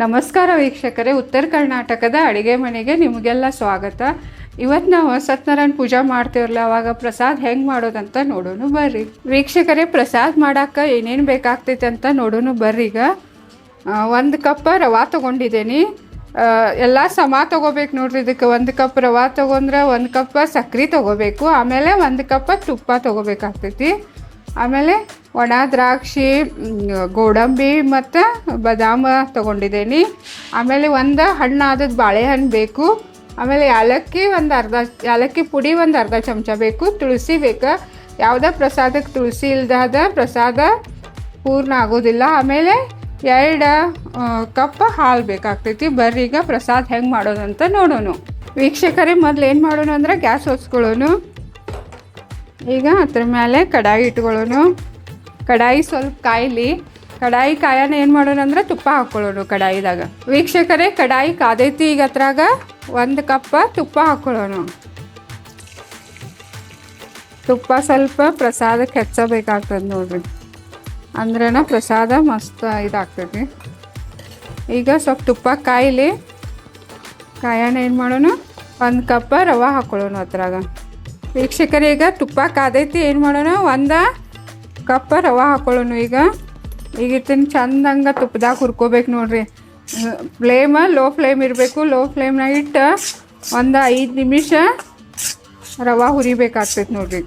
ನಮಸ್ಕಾರ ವೀಕ್ಷಕರೇ, ಉತ್ತರ ಕರ್ನಾಟಕದ ಅಡುಗೆ ಮನೆಗೆ ನಿಮಗೆಲ್ಲ ಸ್ವಾಗತ. ಇವತ್ತು ನಾವು ಸತ್ಯನಾರಾಯಣ ಪೂಜಾ ಮಾಡ್ತೇವಲ್ಲ, ಅವಾಗ ಪ್ರಸಾದ ಹೆಂಗೆ ಮಾಡೋದಂತ ನೋಡೋಣ ಬರ್ರಿ. ವೀಕ್ಷಕರೇ, ಪ್ರಸಾದ ಮಾಡೋಕ್ಕೆ ಏನೇನು ಬೇಕಾಗ್ತೈತೆ ಅಂತ ನೋಡೋಣ ಬರ್ರಿ. ಈಗ 1 ಕಪ್ ರವೆ ತೊಗೊಂಡಿದ್ದೀನಿ. ಎಲ್ಲ ಸಮ ತೊಗೋಬೇಕು ನೋಡ್ರಿ. ಇದಕ್ಕೆ 1 ಕಪ್ ರವೆ ತೊಗೊಂಡ್ರೆ 1 ಕಪ್ ಸಕ್ಕರೆ ತೊಗೋಬೇಕು. ಆಮೇಲೆ 1 ಕಪ್ ತುಪ್ಪ ತೊಗೋಬೇಕಾಗ್ತೈತಿ. ಆಮೇಲೆ ಒಣ ದ್ರಾಕ್ಷಿ, ಗೋಡಂಬಿ ಮತ್ತು ಬಾದಾಮ ತೊಗೊಂಡಿದ್ದೀನಿ. ಆಮೇಲೆ ಒಂದು ಹಣ್ಣಾದದ್ದು ಬಾಳೆಹಣ್ಣು ಬೇಕು. ಆಮೇಲೆ ಏಲಕ್ಕಿ ಪುಡಿ ಒಂದು ಅರ್ಧ ಚಮಚ ಬೇಕು. ತುಳಸಿ ಬೇಕು. ಯಾವುದೇ ಪ್ರಸಾದಕ್ಕೆ ತುಳಸಿ ಇಲ್ದಾದ ಪ್ರಸಾದ ಪೂರ್ಣ ಆಗೋದಿಲ್ಲ. ಆಮೇಲೆ 2 ಕಪ್ ಹಾಲು ಬೇಕಾಗ್ತೈತಿ. ಬರ್ರಿ ಈಗ ಪ್ರಸಾದ ಹೆಂಗೆ ಮಾಡೋದಂತ ನೋಡೋಣ. ವೀಕ್ಷಕರೇ, ಮೊದಲು ಏನು ಮಾಡೋಣ ಅಂದ್ರೆ ಗ್ಯಾಸ್ ಹೊಸ್ಕೊಳ್ಳೋಣ. ಈಗ ಅದ್ರ ಮೇಲೆ ಕಡಾಯಿ ಇಟ್ಕೊಳ್ಳೋಣ. ಕಡಾಯಿ ಸ್ವಲ್ಪ ಕಾಯಲಿ. ಕಡಾಯಿ ಕಾಯನ ಏನು ಮಾಡೋಣ ಅಂದ್ರೆ ತುಪ್ಪ ಹಾಕ್ಕೊಳ್ಳೋಣ ಕಡಾಯಿದಾಗ. ವೀಕ್ಷಕರೇ, ಕಡಾಯಿ ಕಾದೈತಿ. ಈಗ ಅದ್ರಾಗ 1 ಕಪ್ ತುಪ್ಪ ಹಾಕ್ಕೊಳ್ಳೋಣ. ತುಪ್ಪ ಸ್ವಲ್ಪ ಪ್ರಸಾದಕ್ಕೆ ಹೆಚ್ಚಬೇಕಾಗ್ತದೆ ನೋಡ್ರಿ, ಅಂದ್ರೇನ ಪ್ರಸಾದ ಮಸ್ತ್ ಇದಾಗ್ತೈತಿ. ಈಗ ಸ್ವಲ್ಪ ತುಪ್ಪ ಕಾಯಲಿ. ಕಾಯನ ಏನು ಮಾಡೋಣ, 1 ಕಪ್ ರವೆ ಹಾಕ್ಕೊಳ್ಳೋಣ ಅದ್ರಾಗ. ವೀಕ್ಷಕರೇ, ಈಗ ತುಪ್ಪ ಕಾದೈತಿ. ಏನು ಮಾಡೋಣ, 1 ಕಪ್ ರವೆ ಹಾಕ್ಕೊಳ್ಳೋಣ. ಈಗ ಇದನ್ನು ಚಂದಂಗೆ ತುಪ್ಪದಾಗ ಹುರ್ಕೋಬೇಕು ನೋಡ್ರಿ. ಲೋ ಫ್ಲೇಮ್ ಇರಬೇಕು. ಲೋ ಫ್ಲೇಮ್ನಾಗ ಇಟ್ಟು ಒಂದು 5 ನಿಮಿಷ ರವೆ ಹುರಿಬೇಕಾಗ್ತೈತಿ ನೋಡ್ರಿ.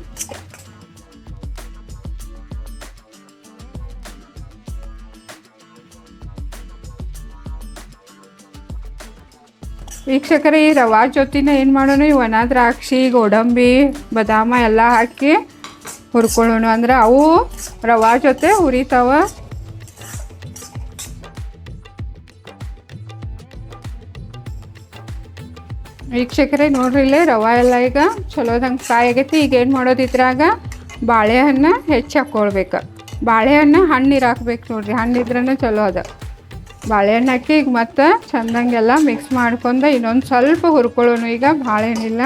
ವೀಕ್ಷಕರೇ, ಈ ರವೆ ಜೊತೆನ ಏನು ಮಾಡೋಣ, ಈ ಒಣ ದ್ರಾಕ್ಷಿ, ಗೋಡಂಬಿ, ಬಾದಾಮ ಎಲ್ಲ ಹಾಕಿ ಹುರ್ಕೊಳ್ಳೋಣ. ಅಂದ್ರೆ ಅವು ರವೆ ಜೊತೆ ಹುರಿತಾವ. ವೀಕ್ಷಕರೇ, ನೋಡ್ರಿ ಇಲ್ಲೇ ರವೆ ಎಲ್ಲ ಈಗ ಚಲೋದಂಗೆ ಫ್ರೈ ಆಗೈತಿ. ಈಗ ಏನು ಮಾಡೋದು, ಇದ್ರಾಗ ಬಾಳೆಹಣ್ಣು ಹೆಚ್ಚು ಹಾಕ್ಕೊಳ್ಬೇಕು. ಬಾಳೆಹಣ್ಣು ಹಣ್ಣೀರು ಹಾಕ್ಬೇಕು ನೋಡ್ರಿ, ಹಣ್ಣಿದ್ರೇ ಚಲೋ ಅದ. ಬಾಳೆಹಣ್ಣು ಹಾಕಿ ಈಗ ಮತ್ತೆ ಚೆಂದಂಗೆಲ್ಲ ಮಿಕ್ಸ್ ಮಾಡ್ಕೊಂಡು ಇನ್ನೊಂದು ಸ್ವಲ್ಪ ಹುರ್ಕೊಳ್ಳೋಣ. ಈಗ ಬಾಳೆಹಣ್ಣಿಲ್ಲ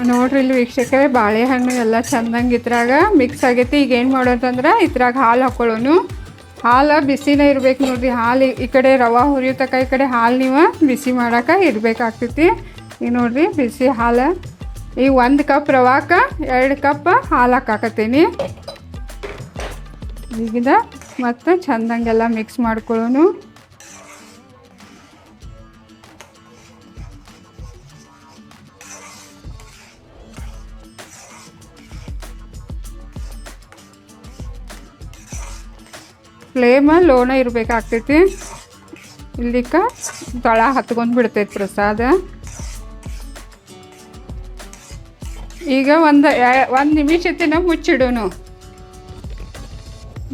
ನೋಡ್ರಿ ಇಲ್ಲಿ ವೀಕ್ಷಕರೇ, ಬಾಳೆಹಣ್ಣು ಎಲ್ಲ ಚೆಂದಂಗೆ ಇದ್ರಾಗ ಮಿಕ್ಸ್ ಆಗೈತಿ. ಈಗ ಏನು ಮಾಡೋದಂದ್ರೆ ಇದ್ರಾಗ ಹಾಲು ಹಾಕ್ಕೊಳ್ಳೋಣ. ಹಾಲು ಬಿಸಿನೇ ಇರ್ಬೇಕು ನೋಡ್ರಿ. ಹಾಲು ಈ ಕಡೆ ರವೆ ಹುರಿಯೋತಕ್ಕ ಈ ಕಡೆ ಹಾಲು ನೀವು ಬಿಸಿ ಮಾಡೋಕೆ ಇರಬೇಕಾಗ್ತೈತಿ. ಈಗ ನೋಡ್ರಿ ಬಿಸಿ ಹಾಲು. ಈಗ 1 ಕಪ್ ರವಾಕ್ಕೆ 2 ಕಪ್ ಹಾಲು ಹಾಕಾಕತ್ತೀನಿ. ಈಗಿದ ಮತ್ತು ಚೆಂದಂಗೆಲ್ಲ ಮಿಕ್ಸ್ ಮಾಡ್ಕೊಳ್ಳೋಣ. ಫ್ಲೇಮ ಲೋನ ಇರಬೇಕಾಗ್ತೈತಿ. ಇಲ್ಲಿಕ ತಳ ಹತ್ಕೊಂಡು ಬಿಡ್ತೈತಿ ಪ್ರಸಾದ. ಈಗ ಒಂದು ನಿಮಿಷ ತಿನ್ನ ಮುಚ್ಚಿಡೋಣ.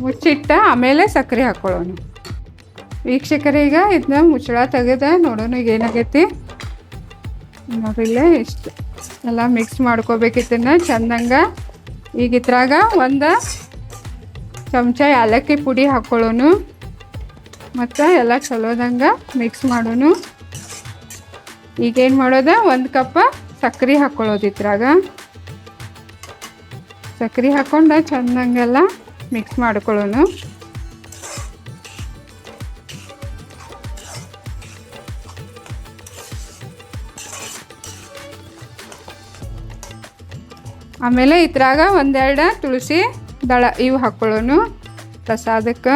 ಮುಚ್ಚಿಟ್ಟ ಆಮೇಲೆ ಸಕ್ಕರೆ ಹಾಕ್ಕೊಳ್ಳೋಣ. ವೀಕ್ಷಕರೇ, ಈಗ ಇದನ್ನ ಮುಚ್ಚಳ ತೆಗೆದ ನೋಡೋಣ ಈಗ ಏನಾಗೈತಿ ನೋಡ್ರಿ. ಇಲ್ಲೇ ಇಷ್ಟು ಎಲ್ಲ ಮಿಕ್ಸ್ ಮಾಡ್ಕೋಬೇಕಿತ್ತನ್ನ ಚಂದಂಗ. ಈಗ ಇದ್ರಾಗ 1 ಚಮಚ ಏಲಕ್ಕಿ ಪುಡಿ ಹಾಕ್ಕೊಳ್ಳೋಣ. ಮತ್ತು ಎಲ್ಲ ಚಲೋದಂಗೆ ಮಿಕ್ಸ್ ಮಾಡೋಣ. ಈಗೇನು ಮಾಡೋದು, 1 ಕಪ್ ಸಕ್ಕರೆ ಹಾಕ್ಕೊಳ್ಳೋದು. ಇದ್ರಾಗ ಸಕ್ಕರೆ ಹಾಕ್ಕೊಂಡು ಚಂದಂಗೆಲ್ಲ ಮಿಕ್ಸ್ ಮಾಡ್ಕೊಳ್ಳೋಣ. ಆಮೇಲೆ ಇದ್ರಾಗ 1-2 ತುಳಸಿ ದಳ ಇವು ಹಾಕ್ಕೊಳ್ಳೋಣ ಪ್ರಸಾದಕ್ಕೆ.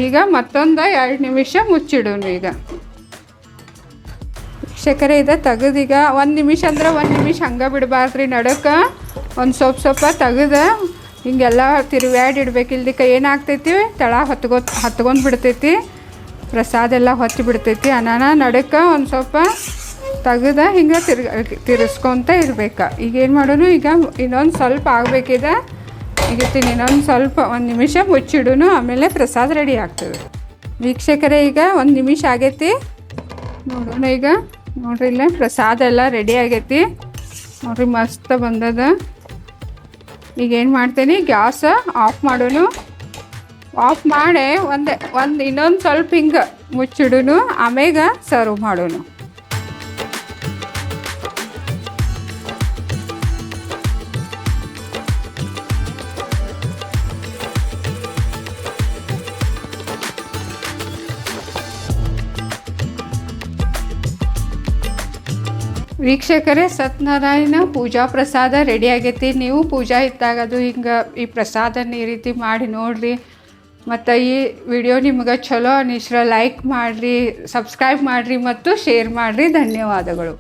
ಈಗ ಮತ್ತೊಂದು 2 ನಿಮಿಷ ಮುಚ್ಚಿಡೋಣ. ಈಗ ವೀಕ್ಷಕರೇ, ಇದು ತೆಗೆದೀಗ 1 ನಿಮಿಷ ಅಂದ್ರೆ 1 ನಿಮಿಷ ಹಂಗೆ ಬಿಡಬಾರ್ದ್ರಿ. ನಡಕ್ಕೆ ಒಂದು ಸ್ವಲ್ಪ ತೆಗೆದು ಹಿಂಗೆಲ್ಲ ತಿರುವ್ಯಾಡಿ ಇಡ್ಬೇಕು. ಇಲ್ದಕ್ಕೆ ಏನಾಗ್ತೈತಿ, ತಳ ಹತ್ಕೊಂಡು ಬಿಡ್ತೈತಿ. ಪ್ರಸಾದ ಎಲ್ಲ ಹೊತ್ತಿ ಬಿಡ್ತೈತಿ. ಅನಾನ ನಡಕ್ಕೆ ಒಂದು ಸ್ವಲ್ಪ ತೆಗೆದು ಹಿಂಗೆ ತಿರ್ಸ್ಕೊತ ಇರ್ಬೇಕು. ಈಗೇನು ಮಾಡೋಣ, ಈಗ ಇನ್ನೊಂದು ಸ್ವಲ್ಪ ಆಗಬೇಕಿದೆ. ಈಗ ಇನ್ನೊಂದು ಸ್ವಲ್ಪ 1 ನಿಮಿಷ ಮುಚ್ಚಿಡೋಣ. ಆಮೇಲೆ ಪ್ರಸಾದ ರೆಡಿ ಆಗ್ತದೆ. ವೀಕ್ಷಕರೇ, ಈಗ 1 ನಿಮಿಷ ಆಗೈತಿ ನೋಡೋಣ. ಈಗ ನೋಡ್ರಿ ಇಲ್ಲ ಪ್ರಸಾದ ಎಲ್ಲ ರೆಡಿ ಆಗೈತಿ ನೋಡ್ರಿ, ಮಸ್ತ್ ಬಂದದ. ಈಗೇನು ಮಾಡ್ತೀನಿ, ಗ್ಯಾಸ್ ಆಫ್ ಮಾಡೋಣ. ಆಫ್ ಮಾಡಿ ಇನ್ನೊಂದು ಸ್ವಲ್ಪ ಹಿಂಗೆ ಮುಚ್ಚಿಡೋಣ. ಆಮೇಲೆ ಸರ್ವ್ ಮಾಡೋಣ. ವೀಕ್ಷಕರೇ, ಸತ್ಯನಾರಾಯಣ ಪೂಜಾ ಪ್ರಸಾದ ರೆಡಿ ಆಗೈತಿ. ನೀವು ಪೂಜಾ ಇದ್ದಾಗ ಅದು ಹಿಂಗೆ ಈ ಪ್ರಸಾದನ ಈ ರೀತಿ ಮಾಡಿ ನೋಡಿರಿ. ಮತ್ತು ಈ ವಿಡಿಯೋ ನಿಮ್ಗೆ ಚಲೋ ಅನಿಸ್ರ ಲೈಕ್ ಮಾಡಿರಿ, ಸಬ್ಸ್ಕ್ರೈಬ್ ಮಾಡಿರಿ ಮತ್ತು ಶೇರ್ ಮಾಡಿರಿ. ಧನ್ಯವಾದಗಳು.